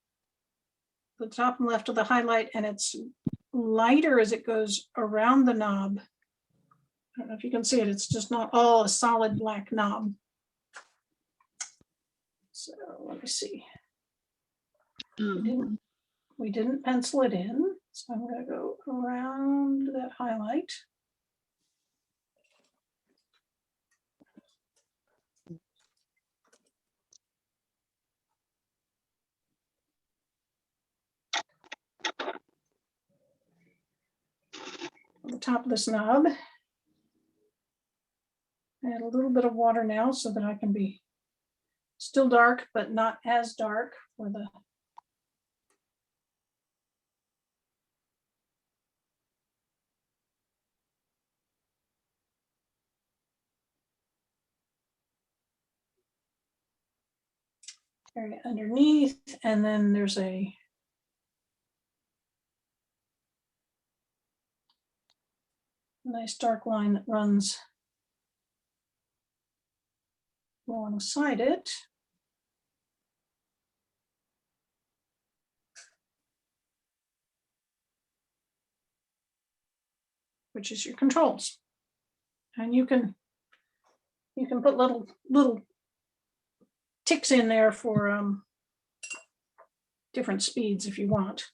and left of the highlight, and it's lighter as it goes around the knob. I don't know if you can see it, it's just not all a solid black knob. So let me see. We didn't pencil it in, so I'm going to go around that highlight. On the top of this knob. Add a little bit of water now so that I can be still dark, but not as dark for the. Area underneath, and then there's a nice dark line that runs alongside it. Which is your controls. And you can put little ticks in there for different speeds if you want.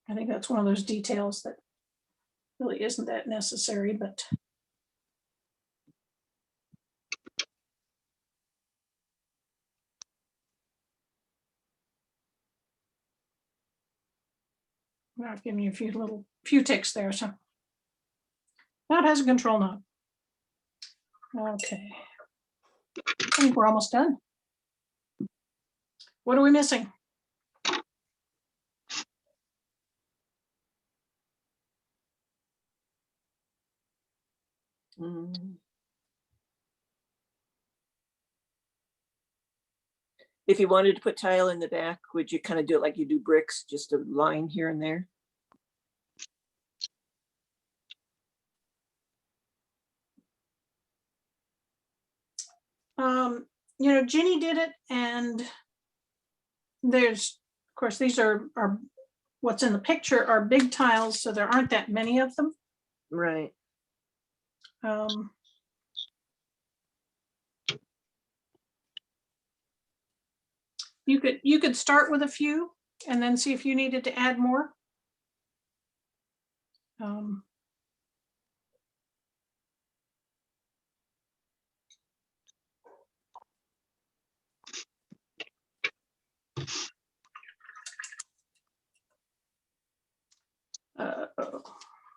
I think that's one of those details that really isn't that necessary, but I'll give you a few ticks there. So now it has a control knob. Okay, I think we're almost done. What are we missing? If you wanted to put tile in the back, would you kind of do it like you do bricks, just a line here and there? You know, Ginny did it, and there's, of course, these are what's in the picture are big tiles, so there aren't that many of them. Right. You could start with a few and then see if you needed to add more.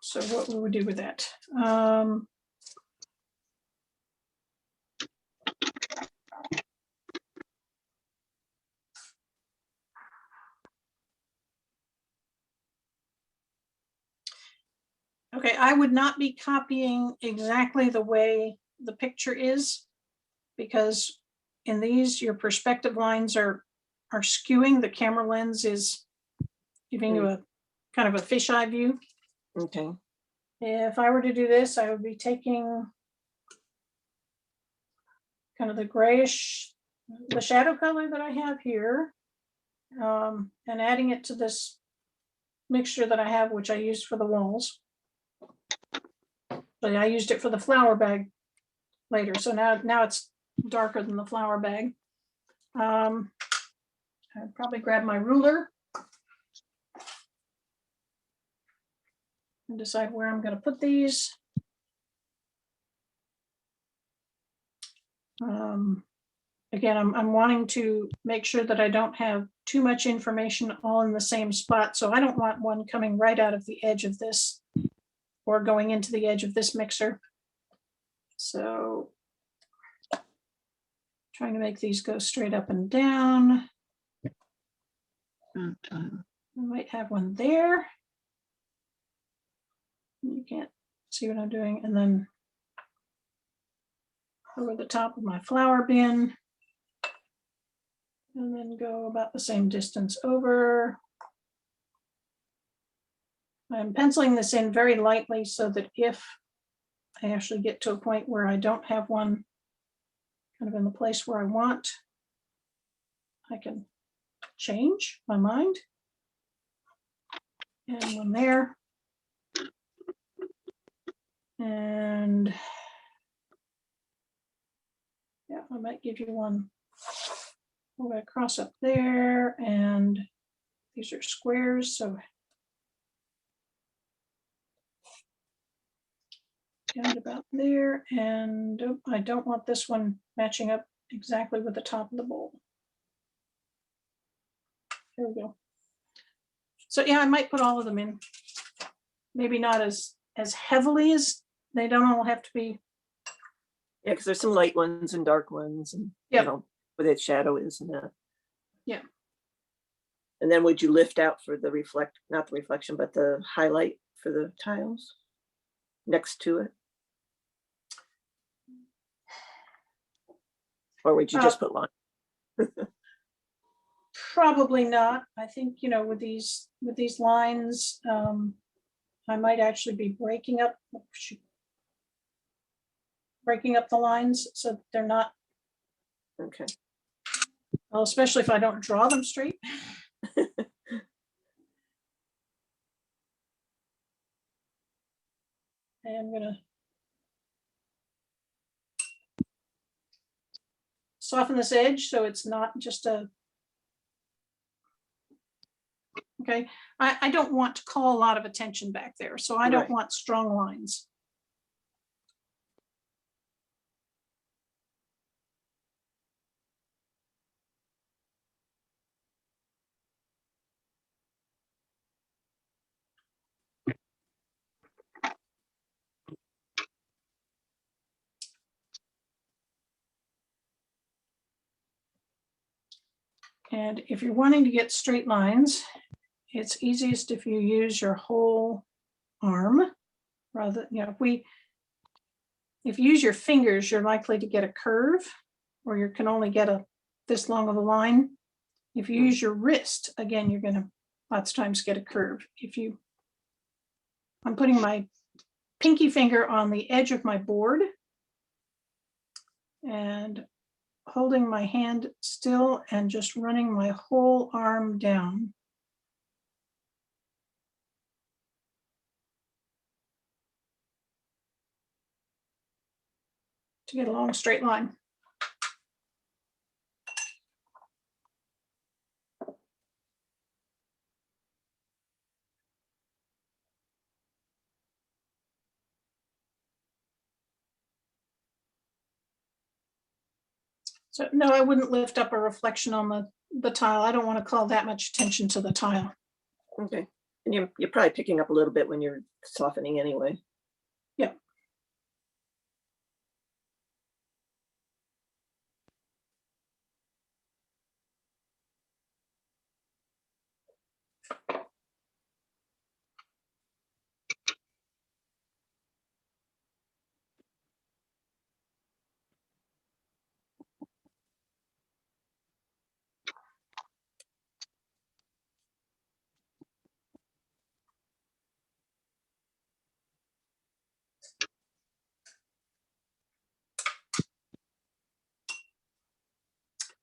So what will we do with that? Okay, I would not be copying exactly the way the picture is, because in these, your perspective lines are skewing. The camera lens is giving you a kind of a fisheye view. Okay. If I were to do this, I would be taking kind of the grayish, the shadow color that I have here, and adding it to this mixture that I have, which I used for the walls. But I used it for the flower bag later, so now it's darker than the flower bag. I'd probably grab my ruler and decide where I'm going to put these. Again, I'm wanting to make sure that I don't have too much information all in the same spot. So I don't want one coming right out of the edge of this or going into the edge of this mixer. So trying to make these go straight up and down. I might have one there. You can't see what I'm doing. And then over the top of my flower bin. And then go about the same distance over. I'm penciling this in very lightly so that if I actually get to a point where I don't have one kind of in the place where I want, I can change my mind. And one there. And yeah, I might give you one all the way across up there. And these are squares, so and about there. And I don't want this one matching up exactly with the top of the bowl. Here we go. So yeah, I might put all of them in. Maybe not as heavily as they don't all have to be. Yeah, because there's some light ones and dark ones, and Yep. you know where the shadow is and that. Yeah. And then would you lift out for the not the reflection, but the highlight for the tiles next to it? Or would you just put line? Probably not. I think, you know, with these lines, I might actually be breaking up the lines so that they're not, Okay. well, especially if I don't draw them straight. I'm gonna soften this edge so it's not just a, okay. I don't want to call a lot of attention back there, so I don't Right. want strong lines. And if you're wanting to get straight lines, it's easiest if you use your whole arm rather, you know, if you use your fingers, you're likely to get a curve, or you can only get this long of a line. If you use your wrist, again, you're gonna lots of times get a curve. I'm putting my pinky finger on the edge of my board and holding my hand still and just running my whole arm down. To get a long straight line. So no, I wouldn't lift up a reflection on the tile. I don't want to call that much attention to the tile. Okay. And you're probably picking up a little bit when you're softening anyway. Yeah.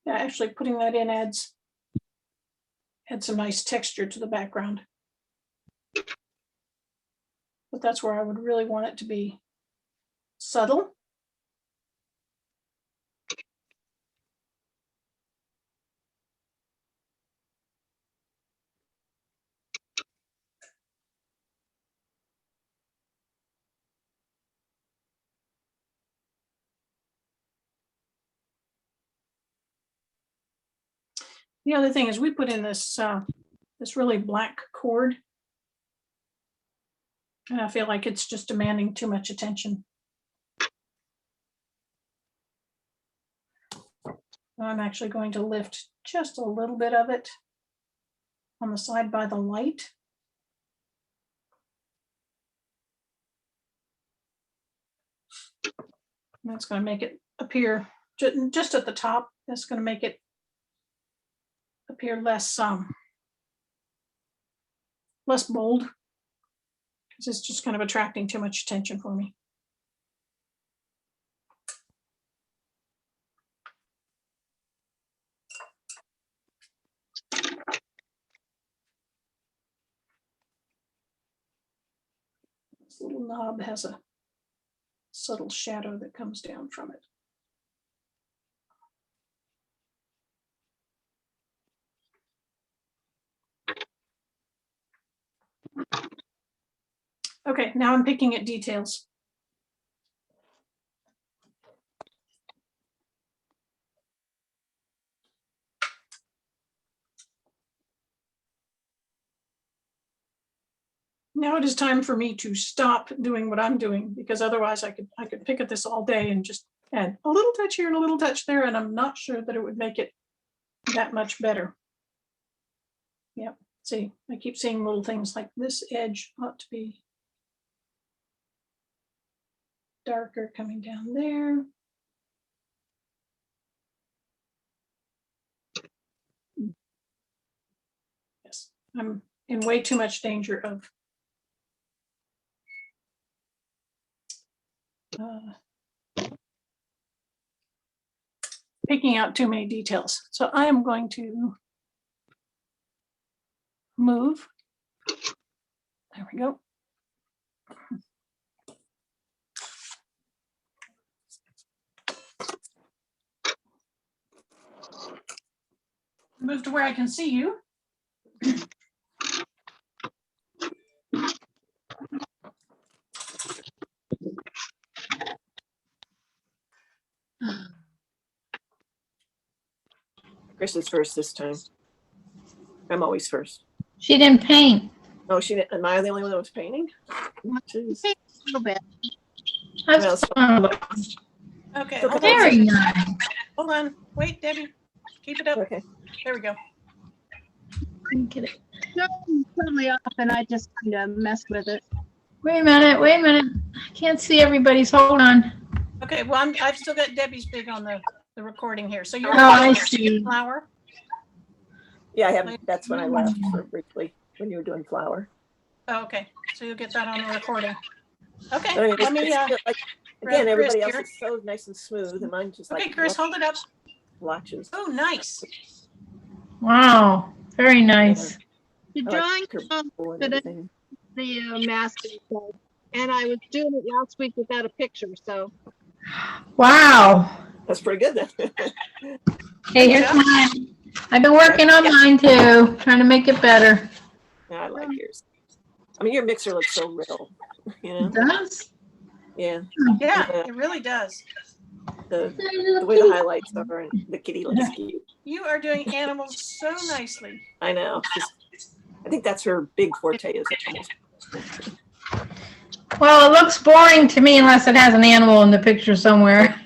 Yeah, actually putting that in adds some nice texture to the background. But that's where I would really want it to be subtle. The other thing is we put in this this really black cord. And I feel like it's just demanding too much attention. I'm actually going to lift just a little bit of it on the side by the light. And that's going to make it appear just at the top. That's going to make it appear less less bold, because it's just kind of attracting too much attention for me. This little knob has a subtle shadow that comes down from it. Okay, now I'm picking at details. Now it is time for me to stop doing what I'm doing, because otherwise I could pick at this all day and just add a little touch here and a little touch there, and I'm not sure that it would make it that much better. Yep, see, I keep seeing little things like this edge ought to be darker coming down there. Yes, I'm in way too much danger of picking out too many details. So I am going to move. There we go. Move to where I can see you. Chris is first this time. I'm always first. She didn't paint. Oh, she didn't. Am I the only one that was painting? Jeez. A little bit. That's marvelous. Okay, So hold Very on. nice. Hold on. Wait, Debbie. Keep it up. Okay. There we go. Get it. No, it's totally off, and I just kind of messed with it. Wait a minute. Wait a minute. I can't see everybody's. Hold on. Okay, well, I've still got Debbie's big on the recording here. So you're Oh, I see. flower. Yeah, I have. That's when I left for briefly when you were doing flower. Oh, okay, so you'll get that on the recording. Okay, But I mean, let me. like, grab again, everybody Chris else here. is so nice and smooth, and mine just Okay, like Chris, hold it up. blotches. Oh, nice. Wow. Very nice. The I drawing like her of bowl and the everything. mask, and I was doing it last week without a picture, so. Wow. That's pretty good then. Hey, here's mine. I've been working on mine too, trying to make it better. Yeah, I like yours. I mean, your mixer looks so real. You know? It does? Yeah. Yeah, it really does. The way the highlights are, and the kitty looks cute. You are doing animals so nicely. I know. I think that's her big forte is animals. Well, it looks boring to me unless it has an animal in the picture somewhere.